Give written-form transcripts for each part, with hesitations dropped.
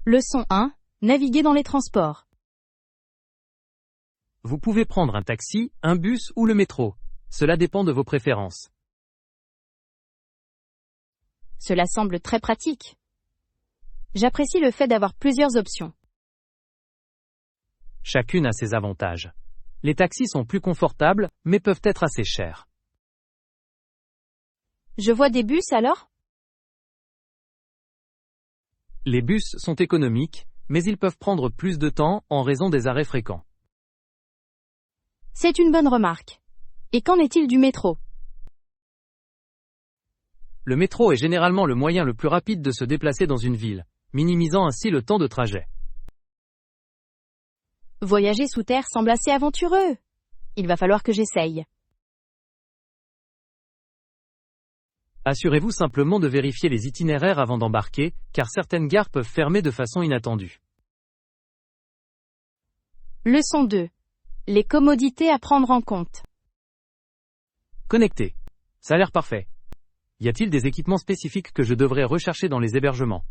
Leçon 1. Naviguer dans les transports. Vous pouvez prendre un taxi, un bus ou le métro. Cela dépend de vos préférences. Cela semble très pratique. J'apprécie le fait d'avoir plusieurs options. Chacune a ses avantages. Les taxis sont plus confortables, mais peuvent être assez chers. Je vois des bus alors? Les bus sont économiques, mais ils peuvent prendre plus de temps en raison des arrêts fréquents. C'est une bonne remarque. Et qu'en est-il du métro? Le métro est généralement le moyen le plus rapide de se déplacer dans une ville, minimisant ainsi le temps de trajet. Voyager sous terre semble assez aventureux. Il va falloir que j'essaye. Assurez-vous simplement de vérifier les itinéraires avant d'embarquer, car certaines gares peuvent fermer de façon inattendue. Leçon 2. Les commodités à prendre en compte. Connecté. Ça a l'air parfait. Y a-t-il des équipements spécifiques que je devrais rechercher dans les hébergements?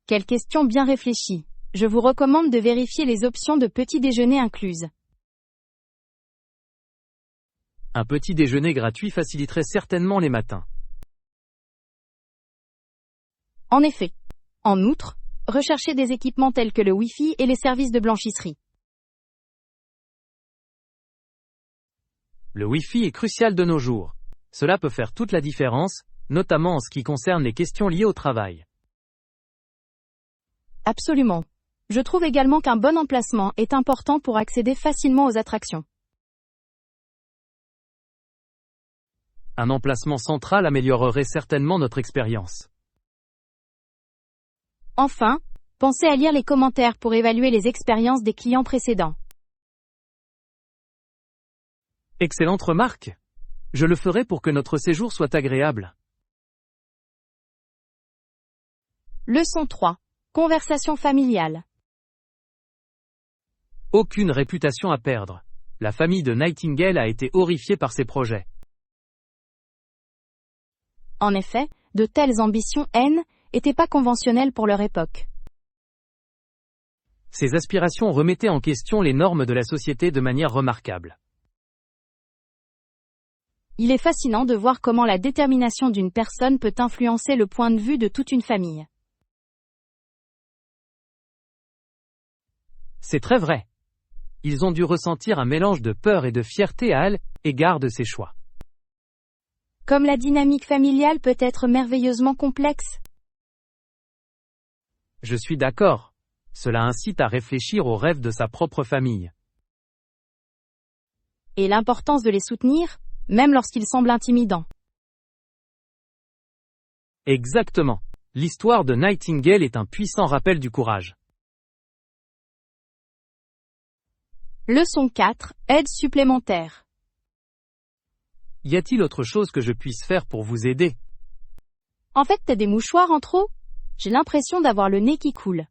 Quelle question bien réfléchie. Je vous recommande de vérifier les options de petit déjeuner incluses. Un petit déjeuner gratuit faciliterait certainement les matins. En effet. En outre, recherchez des équipements tels que le Wi-Fi et les services de blanchisserie. Le Wi-Fi est crucial de nos jours. Cela peut faire toute la différence, notamment en ce qui concerne les questions liées au travail. Absolument. Je trouve également qu'un bon emplacement est important pour accéder facilement aux attractions. Un emplacement central améliorerait certainement notre expérience. Enfin, pensez à lire les commentaires pour évaluer les expériences des clients précédents. Excellente remarque. Je le ferai pour que notre séjour soit agréable. Leçon 3. Conversation familiale. Aucune réputation à perdre. La famille de Nightingale a été horrifiée par ces projets. En effet, de telles ambitions n'étaient pas conventionnelles pour leur époque. Ces aspirations remettaient en question les normes de la société de manière remarquable. Il est fascinant de voir comment la détermination d'une personne peut influencer le point de vue de toute une famille. C'est très vrai. Ils ont dû ressentir un mélange de peur et de fierté à l'égard de ces choix. Comme la dynamique familiale peut être merveilleusement complexe. Je suis d'accord. Cela incite à réfléchir aux rêves de sa propre famille. Et l'importance de les soutenir, même lorsqu'ils semblent intimidants. Exactement. L'histoire de Nightingale est un puissant rappel du courage. Leçon 4. Aide supplémentaire. Y a-t-il autre chose que je puisse faire pour vous aider? En fait, t'as des mouchoirs en trop? J'ai l'impression d'avoir le nez qui coule.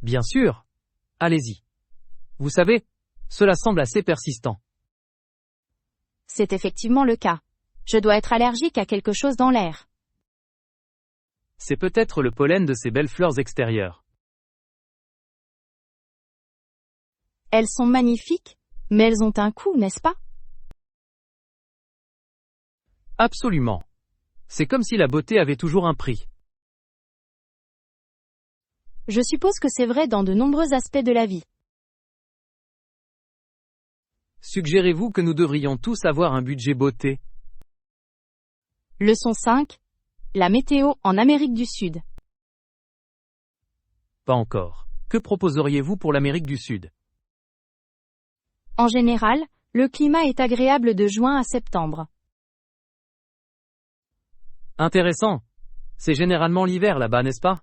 Bien sûr. Allez-y. Vous savez, cela semble assez persistant. C'est effectivement le cas. Je dois être allergique à quelque chose dans l'air. C'est peut-être le pollen de ces belles fleurs extérieures. Elles sont magnifiques, mais elles ont un coût, n'est-ce pas? Absolument. C'est comme si la beauté avait toujours un prix. Je suppose que c'est vrai dans de nombreux aspects de la vie. Suggérez-vous que nous devrions tous avoir un budget beauté? Leçon 5. La météo en Amérique du Sud. Pas encore. Que proposeriez-vous pour l'Amérique du Sud? En général, le climat est agréable de juin à septembre. Intéressant. C'est généralement l'hiver là-bas, n'est-ce pas?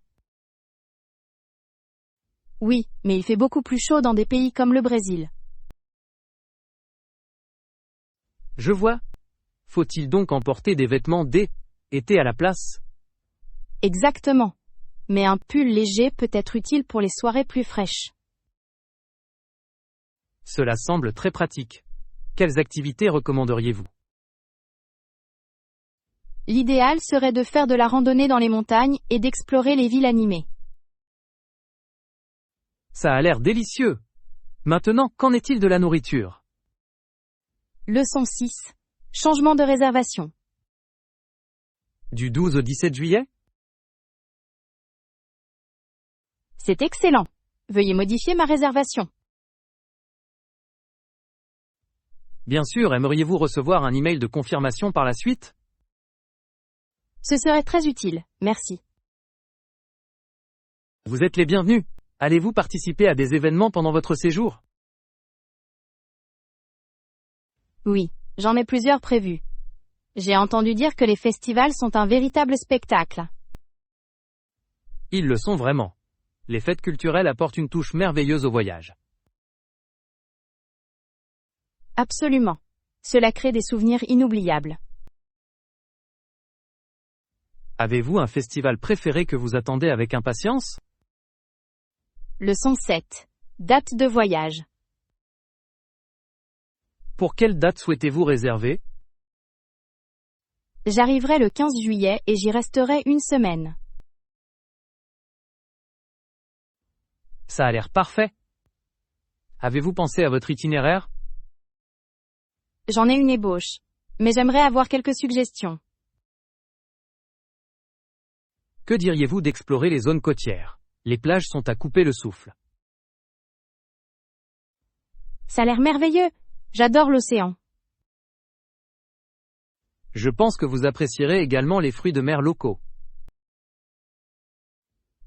Oui, mais il fait beaucoup plus chaud dans des pays comme le Brésil. Je vois. Faut-il donc emporter des vêtements d'été à la place? Exactement. Mais un pull léger peut être utile pour les soirées plus fraîches. Cela semble très pratique. Quelles activités recommanderiez-vous? L'idéal serait de faire de la randonnée dans les montagnes et d'explorer les villes animées. Ça a l'air délicieux. Maintenant, qu'en est-il de la nourriture? Leçon 6. Changement de réservation. Du 12 au 17 juillet? C'est excellent. Veuillez modifier ma réservation. Bien sûr, aimeriez-vous recevoir un email de confirmation par la suite? Ce serait très utile, merci. Vous êtes les bienvenus. Allez-vous participer à des événements pendant votre séjour? Oui, j'en ai plusieurs prévus. J'ai entendu dire que les festivals sont un véritable spectacle. Ils le sont vraiment. Les fêtes culturelles apportent une touche merveilleuse au voyage. Absolument. Cela crée des souvenirs inoubliables. Avez-vous un festival préféré que vous attendez avec impatience? Leçon 7. Date de voyage. Pour quelle date souhaitez-vous réserver? J'arriverai le 15 juillet et j'y resterai une semaine. Ça a l'air parfait. Avez-vous pensé à votre itinéraire? J'en ai une ébauche, mais j'aimerais avoir quelques suggestions. Que diriez-vous d'explorer les zones côtières? Les plages sont à couper le souffle. Ça a l'air merveilleux. J'adore l'océan. Je pense que vous apprécierez également les fruits de mer locaux.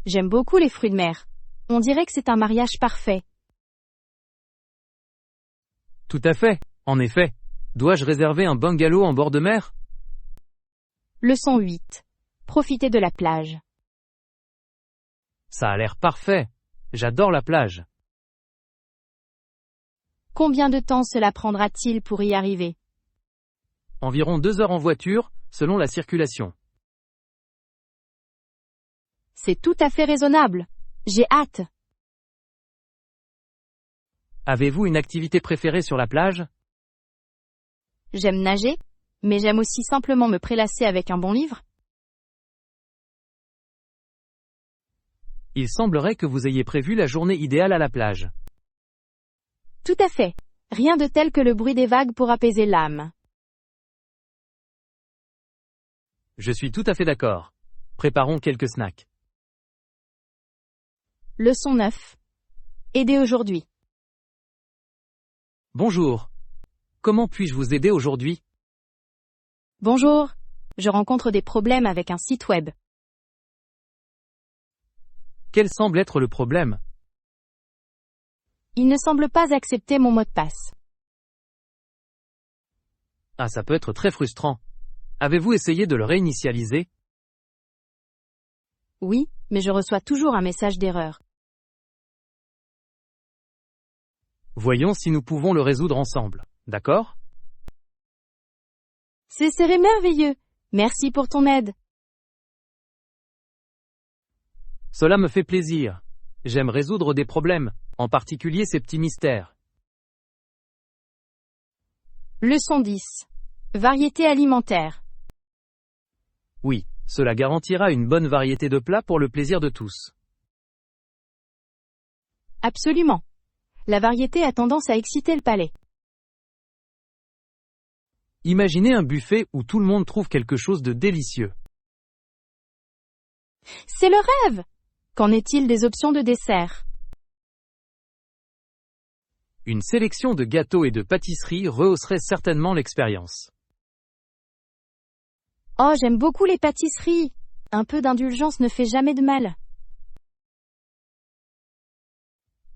J'aime beaucoup les fruits de mer. On dirait que c'est un mariage parfait. Tout à fait, en effet. Dois-je réserver un bungalow en bord de mer? Leçon 8. Profitez de la plage. Ça a l'air parfait. J'adore la plage. Combien de temps cela prendra-t-il pour y arriver? Environ 2 heures en voiture, selon la circulation. C'est tout à fait raisonnable. J'ai hâte. Avez-vous une activité préférée sur la plage? J'aime nager, mais j'aime aussi simplement me prélasser avec un bon livre. Il semblerait que vous ayez prévu la journée idéale à la plage. Tout à fait. Rien de tel que le bruit des vagues pour apaiser l'âme. Je suis tout à fait d'accord. Préparons quelques snacks. Leçon 9. Aider aujourd'hui. Bonjour. Comment puis-je vous aider aujourd'hui? Bonjour. Je rencontre des problèmes avec un site web. Quel semble être le problème? Il ne semble pas accepter mon mot de passe. Ah, ça peut être très frustrant. Avez-vous essayé de le réinitialiser? Oui, mais je reçois toujours un message d'erreur. Voyons si nous pouvons le résoudre ensemble. D'accord? Ce serait merveilleux. Merci pour ton aide. Cela me fait plaisir. J'aime résoudre des problèmes, en particulier ces petits mystères. Leçon 10. Variété alimentaire. Oui, cela garantira une bonne variété de plats pour le plaisir de tous. Absolument. La variété a tendance à exciter le palais. Imaginez un buffet où tout le monde trouve quelque chose de délicieux. C'est le rêve! Qu'en est-il des options de dessert? Une sélection de gâteaux et de pâtisseries rehausserait certainement l'expérience. Oh, j'aime beaucoup les pâtisseries. Un peu d'indulgence ne fait jamais de mal.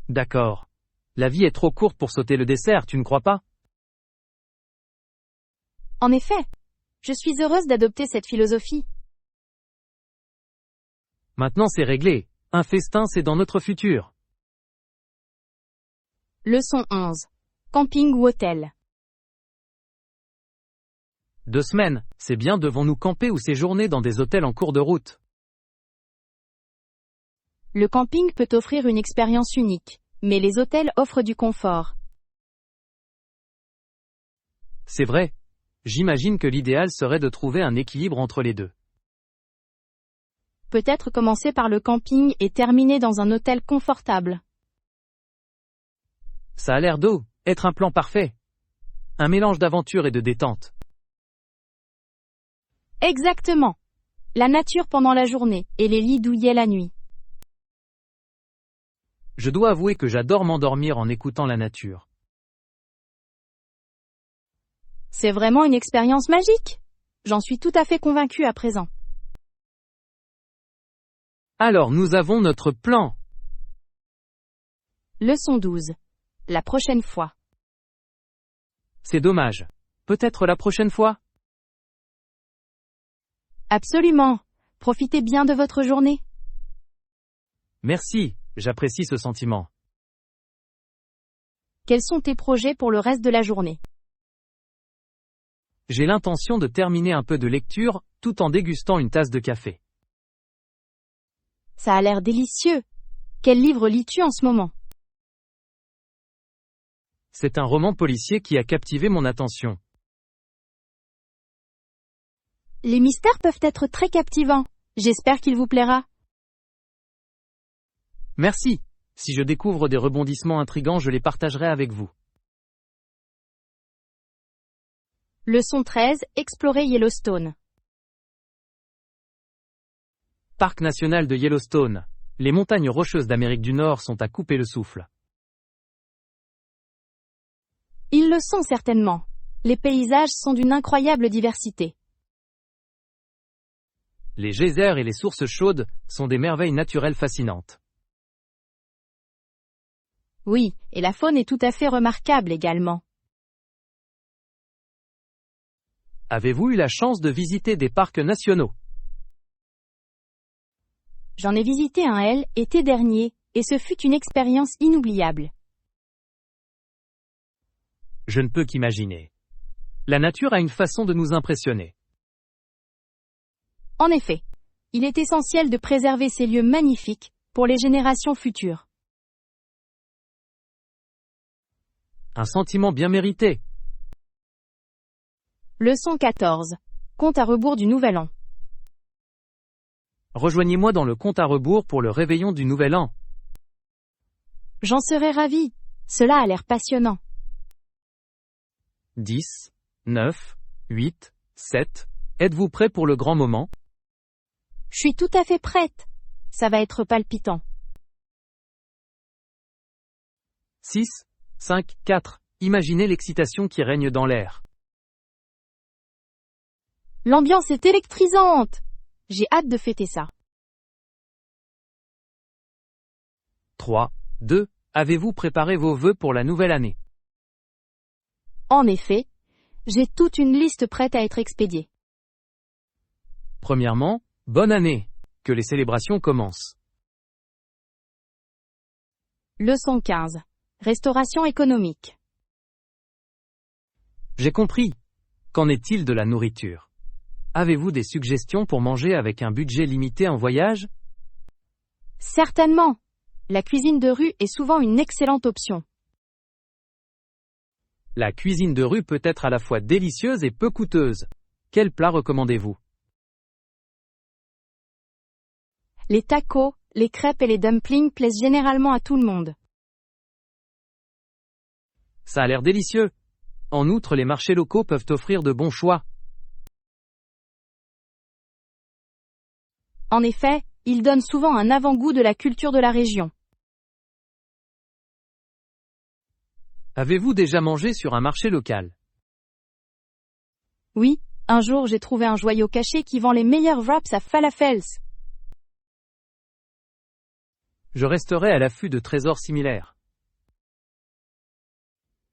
D'accord. La vie est trop courte pour sauter le dessert, tu ne crois pas? En effet. Je suis heureuse d'adopter cette philosophie. Maintenant c'est réglé. Un festin c'est dans notre futur. Leçon 11. Camping ou hôtel. 2 semaines, c'est bien, devons-nous camper ou séjourner dans des hôtels en cours de route? Le camping peut offrir une expérience unique, mais les hôtels offrent du confort. C'est vrai. J'imagine que l'idéal serait de trouver un équilibre entre les deux. Peut-être commencer par le camping et terminer dans un hôtel confortable. Ça a l'air être un plan parfait. Un mélange d'aventure et de détente. Exactement. La nature pendant la journée et les lits douillets la nuit. Je dois avouer que j'adore m'endormir en écoutant la nature. C'est vraiment une expérience magique. J'en suis tout à fait convaincue à présent. Alors nous avons notre plan. Leçon 12. La prochaine fois. C'est dommage. Peut-être la prochaine fois? Absolument. Profitez bien de votre journée. Merci, j'apprécie ce sentiment. Quels sont tes projets pour le reste de la journée? J'ai l'intention de terminer un peu de lecture, tout en dégustant une tasse de café. Ça a l'air délicieux. Quel livre lis-tu en ce moment? C'est un roman policier qui a captivé mon attention. Les mystères peuvent être très captivants. J'espère qu'il vous plaira. Merci. Si je découvre des rebondissements intrigants, je les partagerai avec vous. Leçon 13. Explorer Yellowstone. Parc national de Yellowstone. Les montagnes rocheuses d'Amérique du Nord sont à couper le souffle. Ils le sont certainement. Les paysages sont d'une incroyable diversité. Les geysers et les sources chaudes sont des merveilles naturelles fascinantes. Oui, et la faune est tout à fait remarquable également. Avez-vous eu la chance de visiter des parcs nationaux? J'en ai visité un l'été dernier, et ce fut une expérience inoubliable. Je ne peux qu'imaginer. La nature a une façon de nous impressionner. En effet, il est essentiel de préserver ces lieux magnifiques pour les générations futures. Un sentiment bien mérité. Leçon 14. Compte à rebours du Nouvel An. Rejoignez-moi dans le compte à rebours pour le réveillon du Nouvel An. J'en serais ravie. Cela a l'air passionnant. 10, 9, 8, 7. Êtes-vous prêts pour le grand moment? Je suis tout à fait prête. Ça va être palpitant. 6, 5, 4. Imaginez l'excitation qui règne dans l'air. L'ambiance est électrisante. J'ai hâte de fêter ça. 3, 2. Avez-vous préparé vos vœux pour la nouvelle année? En effet, j'ai toute une liste prête à être expédiée. Premièrement, bonne année. Que les célébrations commencent. Leçon 15. Restauration économique. J'ai compris. Qu'en est-il de la nourriture? Avez-vous des suggestions pour manger avec un budget limité en voyage? Certainement. La cuisine de rue est souvent une excellente option. La cuisine de rue peut être à la fois délicieuse et peu coûteuse. Quel plat recommandez-vous? Les tacos, les crêpes et les dumplings plaisent généralement à tout le monde. Ça a l'air délicieux. En outre, les marchés locaux peuvent offrir de bons choix. En effet, ils donnent souvent un avant-goût de la culture de la région. Avez-vous déjà mangé sur un marché local? Oui, un jour j'ai trouvé un joyau caché qui vend les meilleurs wraps à falafels. Je resterai à l'affût de trésors similaires.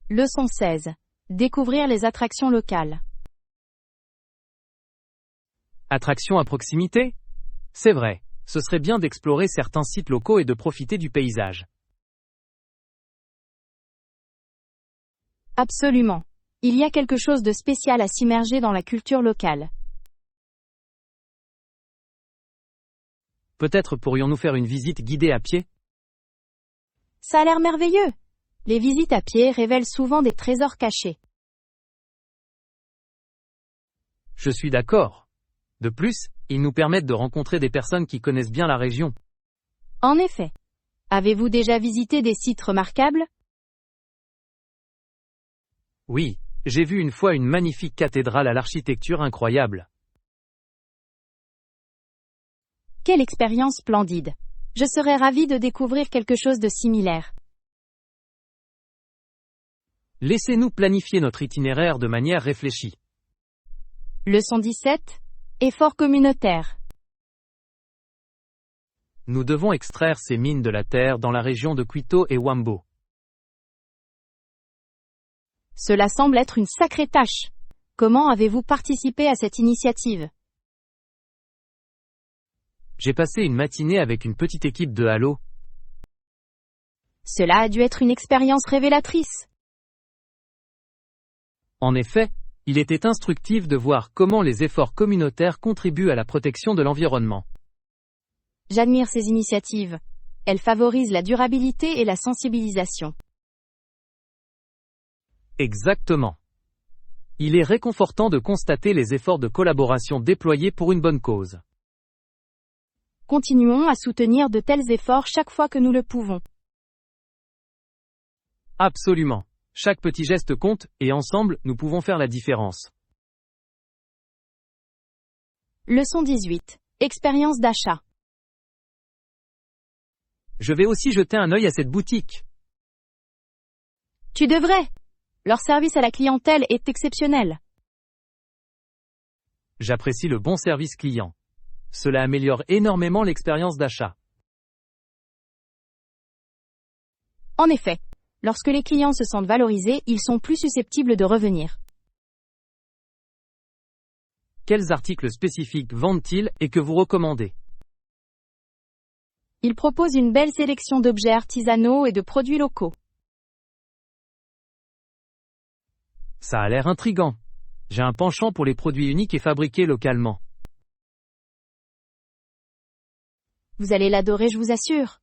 Leçon 16. Découvrir les attractions locales. Attractions à proximité? C'est vrai, ce serait bien d'explorer certains sites locaux et de profiter du paysage. Absolument. Il y a quelque chose de spécial à s'immerger dans la culture locale. Peut-être pourrions-nous faire une visite guidée à pied? Ça a l'air merveilleux. Les visites à pied révèlent souvent des trésors cachés. Je suis d'accord. De plus, ils nous permettent de rencontrer des personnes qui connaissent bien la région. En effet. Avez-vous déjà visité des sites remarquables? Oui, j'ai vu une fois une magnifique cathédrale à l'architecture incroyable. Quelle expérience splendide. Je serais ravie de découvrir quelque chose de similaire. Laissez-nous planifier notre itinéraire de manière réfléchie. Leçon 17. Effort communautaire. Nous devons extraire ces mines de la terre dans la région de Quito et Wambo. Cela semble être une sacrée tâche. Comment avez-vous participé à cette initiative? J'ai passé une matinée avec une petite équipe de Halo. Cela a dû être une expérience révélatrice. En effet, il était instructif de voir comment les efforts communautaires contribuent à la protection de l'environnement. J'admire ces initiatives. Elles favorisent la durabilité et la sensibilisation. Exactement. Il est réconfortant de constater les efforts de collaboration déployés pour une bonne cause. Continuons à soutenir de tels efforts chaque fois que nous le pouvons. Absolument. Chaque petit geste compte, et ensemble, nous pouvons faire la différence. Leçon 18. Expérience d'achat. Je vais aussi jeter un œil à cette boutique. Tu devrais. Leur service à la clientèle est exceptionnel. J'apprécie le bon service client. Cela améliore énormément l'expérience d'achat. En effet, lorsque les clients se sentent valorisés, ils sont plus susceptibles de revenir. Quels articles spécifiques vendent-ils et que vous recommandez? Ils proposent une belle sélection d'objets artisanaux et de produits locaux. Ça a l'air intriguant. J'ai un penchant pour les produits uniques et fabriqués localement. Vous allez l'adorer, je vous assure.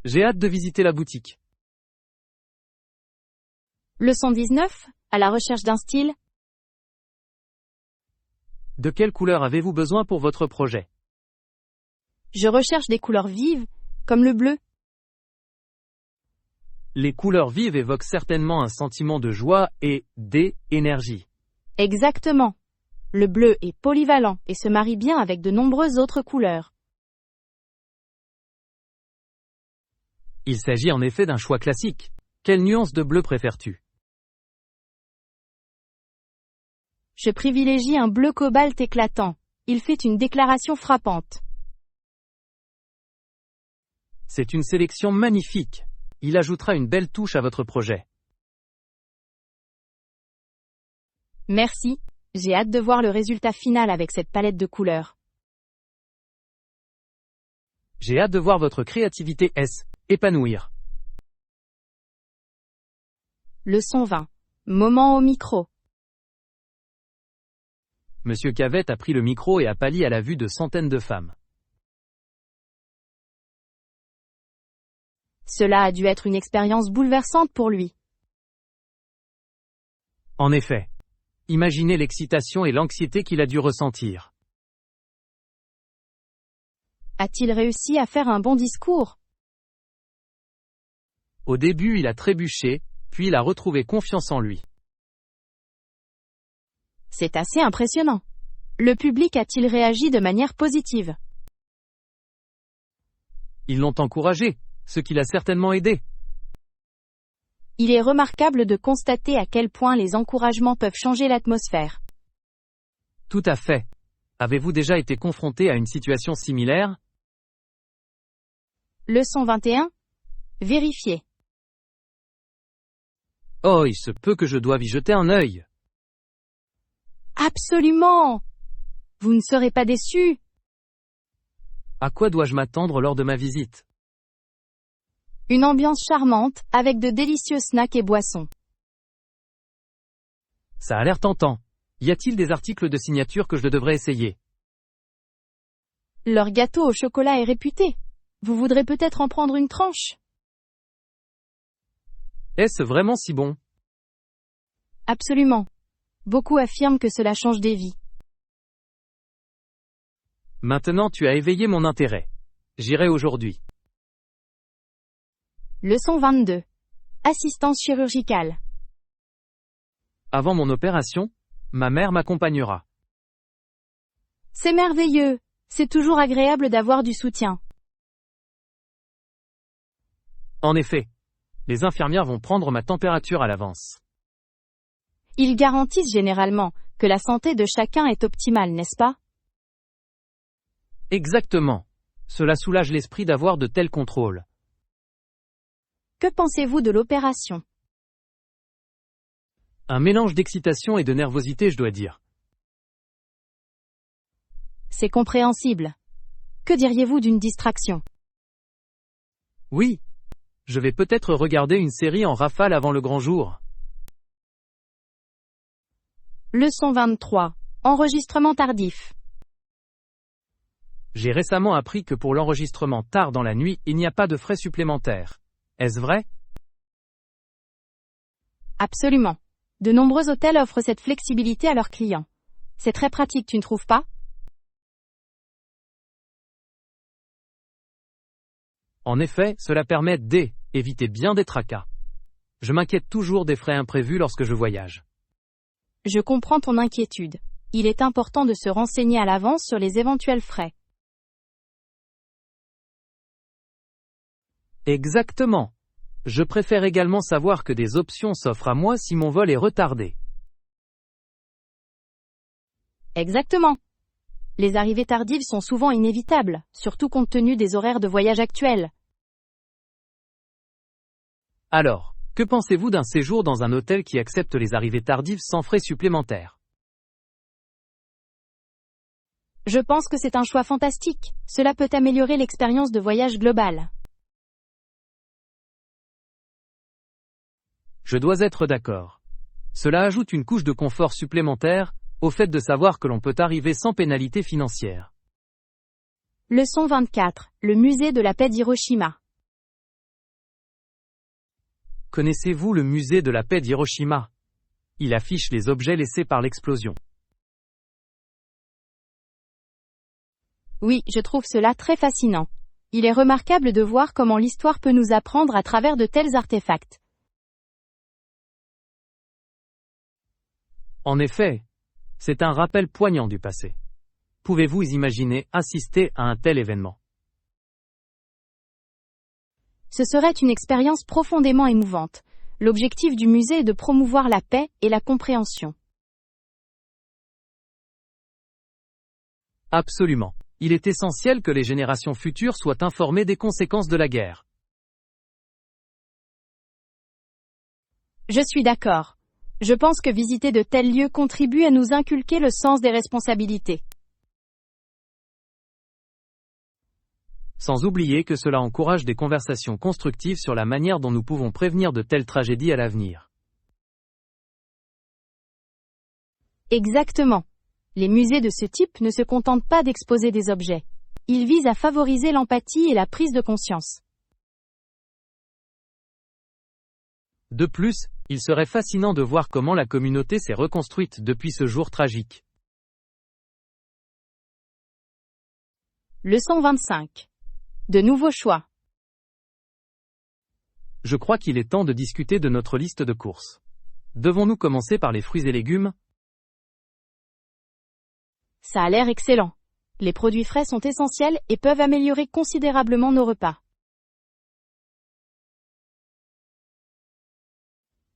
J'ai hâte de visiter la boutique. Leçon 19. À la recherche d'un style. De quelle couleur avez-vous besoin pour votre projet? Je recherche des couleurs vives, comme le bleu. Les couleurs vives évoquent certainement un sentiment de joie et d'énergie. Exactement. Le bleu est polyvalent et se marie bien avec de nombreuses autres couleurs. Il s'agit en effet d'un choix classique. Quelle nuance de bleu préfères-tu? Je privilégie un bleu cobalt éclatant. Il fait une déclaration frappante. C'est une sélection magnifique. Il ajoutera une belle touche à votre projet. Merci. J'ai hâte de voir le résultat final avec cette palette de couleurs. J'ai hâte de voir votre créativité épanouir. Leçon 20. Moment au micro. Monsieur Cavette a pris le micro et a pâli à la vue de centaines de femmes. Cela a dû être une expérience bouleversante pour lui. En effet. Imaginez l'excitation et l'anxiété qu'il a dû ressentir. A-t-il réussi à faire un bon discours? Au début, il a trébuché, puis il a retrouvé confiance en lui. C'est assez impressionnant. Le public a-t-il réagi de manière positive? Ils l'ont encouragé, ce qui l'a certainement aidé. Il est remarquable de constater à quel point les encouragements peuvent changer l'atmosphère. Tout à fait. Avez-vous déjà été confronté à une situation similaire? Leçon 21. Vérifier. Oh, il se peut que je doive y jeter un œil. Absolument! Vous ne serez pas déçus. À quoi dois-je m'attendre lors de ma visite? Une ambiance charmante, avec de délicieux snacks et boissons. Ça a l'air tentant. Y a-t-il des articles de signature que je devrais essayer? Leur gâteau au chocolat est réputé. Vous voudrez peut-être en prendre une tranche? Est-ce vraiment si bon? Absolument. Beaucoup affirment que cela change des vies. Maintenant tu as éveillé mon intérêt. J'irai aujourd'hui. Leçon 22. Assistance chirurgicale. Avant mon opération, ma mère m'accompagnera. C'est merveilleux. C'est toujours agréable d'avoir du soutien. En effet, les infirmières vont prendre ma température à l'avance. Ils garantissent généralement que la santé de chacun est optimale, n'est-ce pas? Exactement. Cela soulage l'esprit d'avoir de tels contrôles. Que pensez-vous de l'opération? Un mélange d'excitation et de nervosité, je dois dire. C'est compréhensible. Que diriez-vous d'une distraction? Oui. Je vais peut-être regarder une série en rafale avant le grand jour. Leçon 23. Enregistrement tardif. J'ai récemment appris que pour l'enregistrement tard dans la nuit, il n'y a pas de frais supplémentaires. Est-ce vrai? Absolument. De nombreux hôtels offrent cette flexibilité à leurs clients. C'est très pratique, tu ne trouves pas? En effet, cela permet d'éviter bien des tracas. Je m'inquiète toujours des frais imprévus lorsque je voyage. Je comprends ton inquiétude. Il est important de se renseigner à l'avance sur les éventuels frais. Exactement. Je préfère également savoir que des options s'offrent à moi si mon vol est retardé. Exactement. Les arrivées tardives sont souvent inévitables, surtout compte tenu des horaires de voyage actuels. Alors, que pensez-vous d'un séjour dans un hôtel qui accepte les arrivées tardives sans frais supplémentaires? Je pense que c'est un choix fantastique. Cela peut améliorer l'expérience de voyage globale. Je dois être d'accord. Cela ajoute une couche de confort supplémentaire, au fait de savoir que l'on peut arriver sans pénalité financière. Leçon 24. Le musée de la paix d'Hiroshima. Connaissez-vous le musée de la paix d'Hiroshima? Il affiche les objets laissés par l'explosion. Oui, je trouve cela très fascinant. Il est remarquable de voir comment l'histoire peut nous apprendre à travers de tels artefacts. En effet, c'est un rappel poignant du passé. Pouvez-vous imaginer assister à un tel événement? Ce serait une expérience profondément émouvante. L'objectif du musée est de promouvoir la paix et la compréhension. Absolument. Il est essentiel que les générations futures soient informées des conséquences de la guerre. Je suis d'accord. Je pense que visiter de tels lieux contribue à nous inculquer le sens des responsabilités. Sans oublier que cela encourage des conversations constructives sur la manière dont nous pouvons prévenir de telles tragédies à l'avenir. Exactement. Les musées de ce type ne se contentent pas d'exposer des objets. Ils visent à favoriser l'empathie et la prise de conscience. De plus, il serait fascinant de voir comment la communauté s'est reconstruite depuis ce jour tragique. Leçon 25. De nouveaux choix. Je crois qu'il est temps de discuter de notre liste de courses. Devons-nous commencer par les fruits et légumes? Ça a l'air excellent. Les produits frais sont essentiels et peuvent améliorer considérablement nos repas.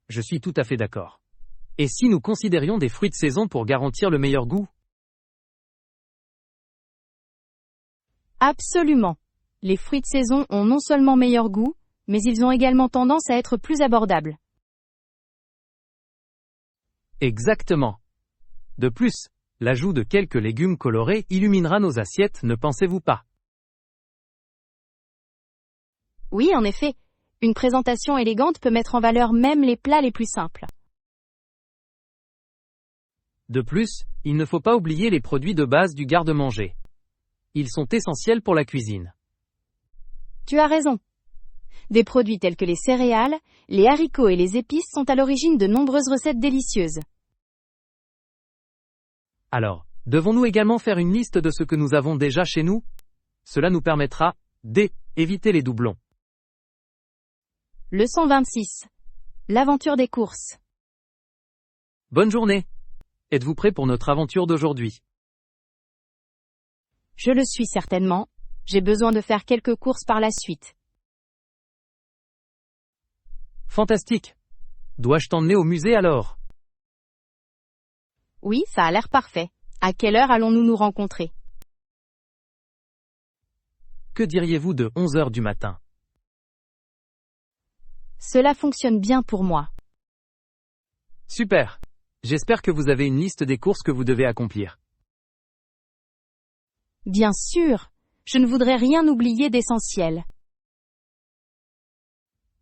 Je suis tout à fait d'accord. Et si nous considérions des fruits de saison pour garantir le meilleur goût? Absolument. Les fruits de saison ont non seulement meilleur goût, mais ils ont également tendance à être plus abordables. Exactement. De plus, l'ajout de quelques légumes colorés illuminera nos assiettes, ne pensez-vous pas? Oui, en effet. Une présentation élégante peut mettre en valeur même les plats les plus simples. De plus, il ne faut pas oublier les produits de base du garde-manger. Ils sont essentiels pour la cuisine. Tu as raison. Des produits tels que les céréales, les haricots et les épices sont à l'origine de nombreuses recettes délicieuses. Alors, devons-nous également faire une liste de ce que nous avons déjà chez nous? Cela nous permettra d'éviter les doublons. Leçon 26. L'aventure des courses. Bonne journée. Êtes-vous prêt pour notre aventure d'aujourd'hui? Je le suis certainement. J'ai besoin de faire quelques courses par la suite. Fantastique. Dois-je t'emmener au musée alors? Oui, ça a l'air parfait. À quelle heure allons-nous nous rencontrer? Que diriez-vous de 11 heures du matin? Cela fonctionne bien pour moi. Super. J'espère que vous avez une liste des courses que vous devez accomplir. Bien sûr. Je ne voudrais rien oublier d'essentiel.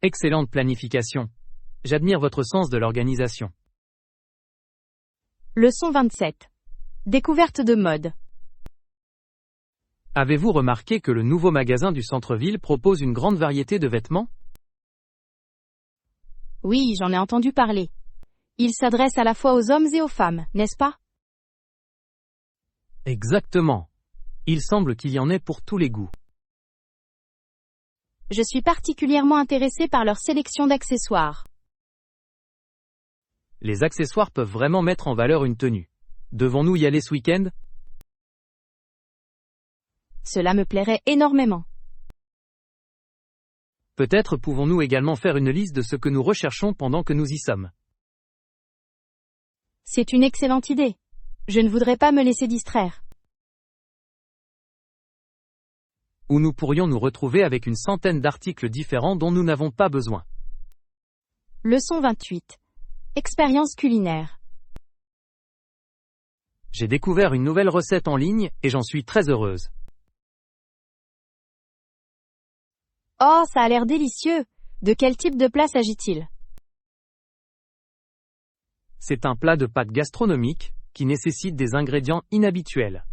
Excellente planification. J'admire votre sens de l'organisation. Leçon 27. Découverte de mode. Avez-vous remarqué que le nouveau magasin du centre-ville propose une grande variété de vêtements? Oui, j'en ai entendu parler. Il s'adresse à la fois aux hommes et aux femmes, n'est-ce pas? Exactement. Il semble qu'il y en ait pour tous les goûts. Je suis particulièrement intéressé par leur sélection d'accessoires. Les accessoires peuvent vraiment mettre en valeur une tenue. Devons-nous y aller ce week-end? Cela me plairait énormément. Peut-être pouvons-nous également faire une liste de ce que nous recherchons pendant que nous y sommes. C'est une excellente idée. Je ne voudrais pas me laisser distraire. Où nous pourrions nous retrouver avec une centaine d'articles différents dont nous n'avons pas besoin. Leçon 28. Expérience culinaire. J'ai découvert une nouvelle recette en ligne et j'en suis très heureuse. Oh, ça a l'air délicieux. De quel type de plat s'agit-il? C'est un plat de pâtes gastronomique qui nécessite des ingrédients inhabituels.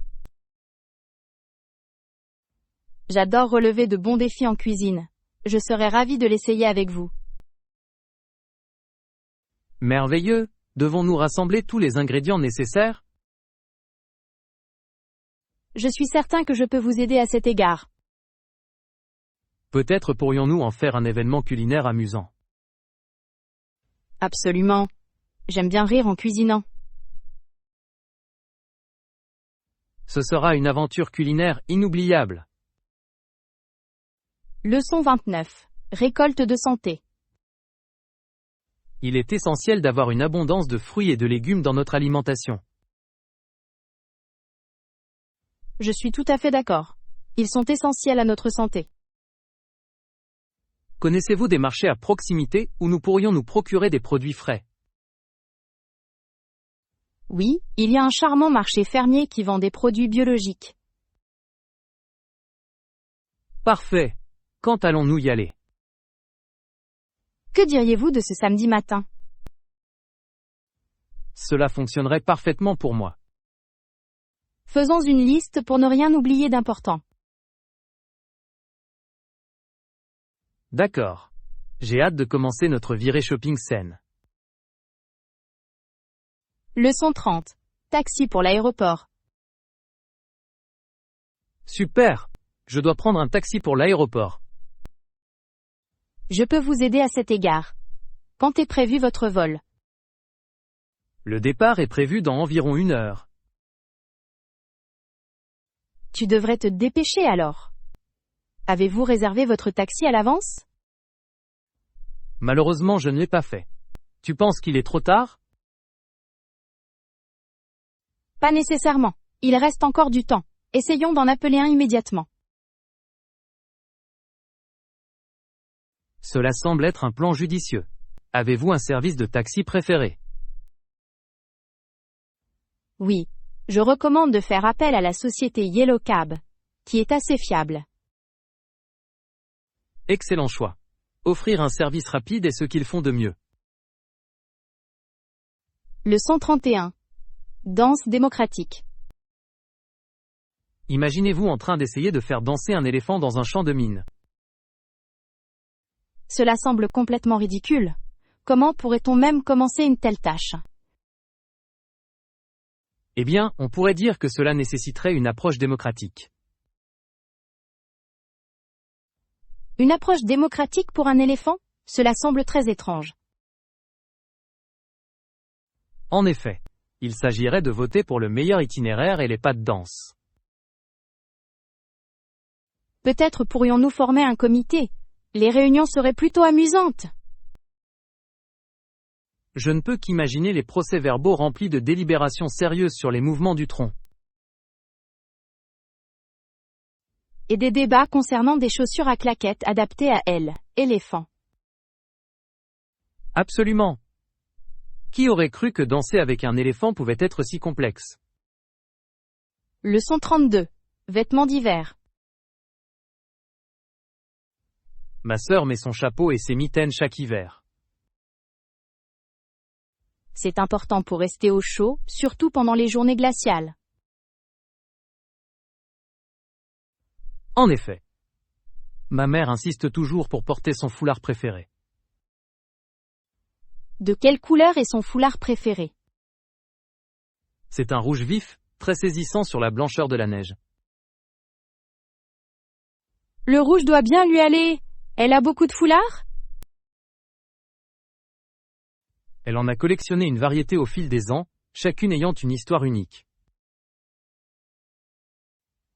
J'adore relever de bons défis en cuisine. Je serais ravie de l'essayer avec vous. Merveilleux. Devons-nous rassembler tous les ingrédients nécessaires? Je suis certain que je peux vous aider à cet égard. Peut-être pourrions-nous en faire un événement culinaire amusant. Absolument. J'aime bien rire en cuisinant. Ce sera une aventure culinaire inoubliable. Leçon 29. Récolte de santé. Il est essentiel d'avoir une abondance de fruits et de légumes dans notre alimentation. Je suis tout à fait d'accord. Ils sont essentiels à notre santé. Connaissez-vous des marchés à proximité où nous pourrions nous procurer des produits frais? Oui, il y a un charmant marché fermier qui vend des produits biologiques. Parfait. Quand allons-nous y aller? Que diriez-vous de ce samedi matin? Cela fonctionnerait parfaitement pour moi. Faisons une liste pour ne rien oublier d'important. D'accord. J'ai hâte de commencer notre virée shopping saine. Leçon 30. Taxi pour l'aéroport. Super. Je dois prendre un taxi pour l'aéroport. Je peux vous aider à cet égard. Quand est prévu votre vol? Le départ est prévu dans environ 1 heure. Tu devrais te dépêcher alors. Avez-vous réservé votre taxi à l'avance? Malheureusement, je ne l'ai pas fait. Tu penses qu'il est trop tard? Pas nécessairement. Il reste encore du temps. Essayons d'en appeler un immédiatement. Cela semble être un plan judicieux. Avez-vous un service de taxi préféré? Oui. Je recommande de faire appel à la société Yellow Cab, qui est assez fiable. Excellent choix. Offrir un service rapide est ce qu'ils font de mieux. Leçon 31. Danse démocratique. Imaginez-vous en train d'essayer de faire danser un éléphant dans un champ de mine. Cela semble complètement ridicule. Comment pourrait-on même commencer une telle tâche? Eh bien, on pourrait dire que cela nécessiterait une approche démocratique. Une approche démocratique pour un éléphant? Cela semble très étrange. En effet, il s'agirait de voter pour le meilleur itinéraire et les pas de danse. Peut-être pourrions-nous former un comité. Les réunions seraient plutôt amusantes. Je ne peux qu'imaginer les procès-verbaux remplis de délibérations sérieuses sur les mouvements du tronc. Et des débats concernant des chaussures à claquettes adaptées à elle, éléphant. Absolument. Qui aurait cru que danser avec un éléphant pouvait être si complexe? Leçon 32. Vêtements d'hiver. Ma sœur met son chapeau et ses mitaines chaque hiver. C'est important pour rester au chaud, surtout pendant les journées glaciales. En effet. Ma mère insiste toujours pour porter son foulard préféré. De quelle couleur est son foulard préféré? C'est un rouge vif, très saisissant sur la blancheur de la neige. Le rouge doit bien lui aller. Elle a beaucoup de foulards? Elle en a collectionné une variété au fil des ans, chacune ayant une histoire unique.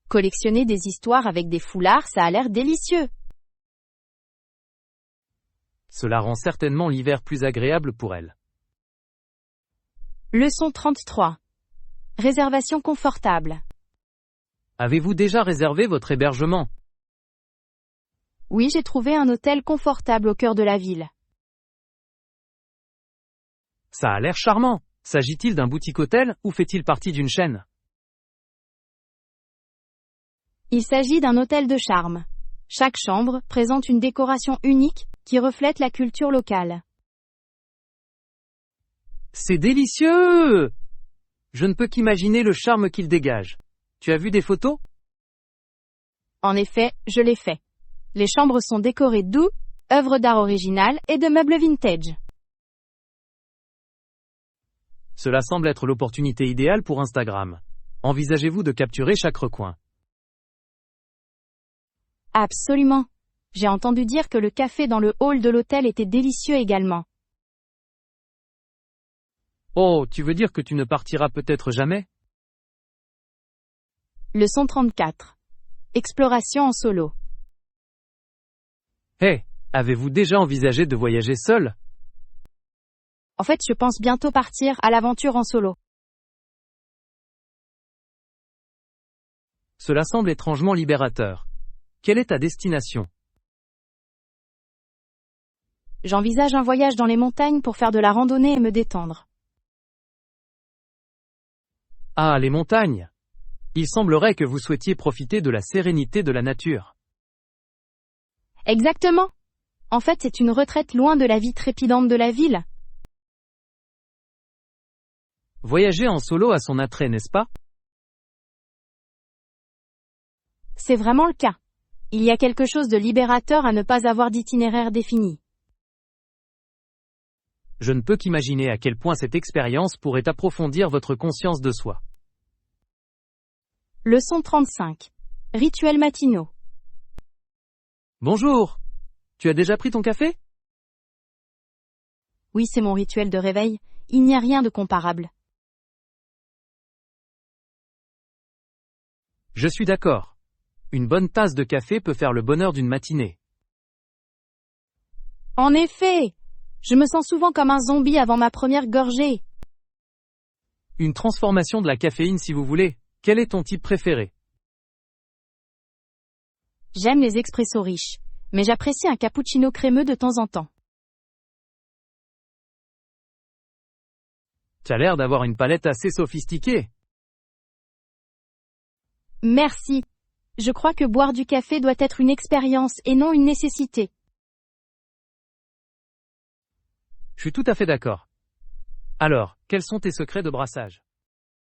Collectionner des histoires avec des foulards, ça a l'air délicieux. Cela rend certainement l'hiver plus agréable pour elle. Leçon 33. Réservation confortable. Avez-vous déjà réservé votre hébergement? Oui, j'ai trouvé un hôtel confortable au cœur de la ville. Ça a l'air charmant. S'agit-il d'un boutique-hôtel ou fait-il partie d'une chaîne? Il s'agit d'un hôtel de charme. Chaque chambre présente une décoration unique qui reflète la culture locale. C'est délicieux! Je ne peux qu'imaginer le charme qu'il dégage. Tu as vu des photos? En effet, je l'ai fait. Les chambres sont décorées d'où, œuvres d'art originales et de meubles vintage. Cela semble être l'opportunité idéale pour Instagram. Envisagez-vous de capturer chaque recoin? Absolument. J'ai entendu dire que le café dans le hall de l'hôtel était délicieux également. Oh, tu veux dire que tu ne partiras peut-être jamais? Leçon 34. Exploration en solo. Hé, avez-vous déjà envisagé de voyager seul? En fait, je pense bientôt partir à l'aventure en solo. Cela semble étrangement libérateur. Quelle est ta destination? J'envisage un voyage dans les montagnes pour faire de la randonnée et me détendre. Ah, les montagnes! Il semblerait que vous souhaitiez profiter de la sérénité de la nature. Exactement. En fait, c'est une retraite loin de la vie trépidante de la ville. Voyager en solo a son attrait, n'est-ce pas? C'est vraiment le cas. Il y a quelque chose de libérateur à ne pas avoir d'itinéraire défini. Je ne peux qu'imaginer à quel point cette expérience pourrait approfondir votre conscience de soi. Leçon 35. Rituels matinaux. Bonjour! Tu as déjà pris ton café? Oui, c'est mon rituel de réveil. Il n'y a rien de comparable. Je suis d'accord. Une bonne tasse de café peut faire le bonheur d'une matinée. En effet! Je me sens souvent comme un zombie avant ma première gorgée. Une transformation de la caféine si vous voulez. Quel est ton type préféré? J'aime les expressos riches, mais j'apprécie un cappuccino crémeux de temps en temps. Tu as l'air d'avoir une palette assez sophistiquée. Merci. Je crois que boire du café doit être une expérience et non une nécessité. Je suis tout à fait d'accord. Alors, quels sont tes secrets de brassage?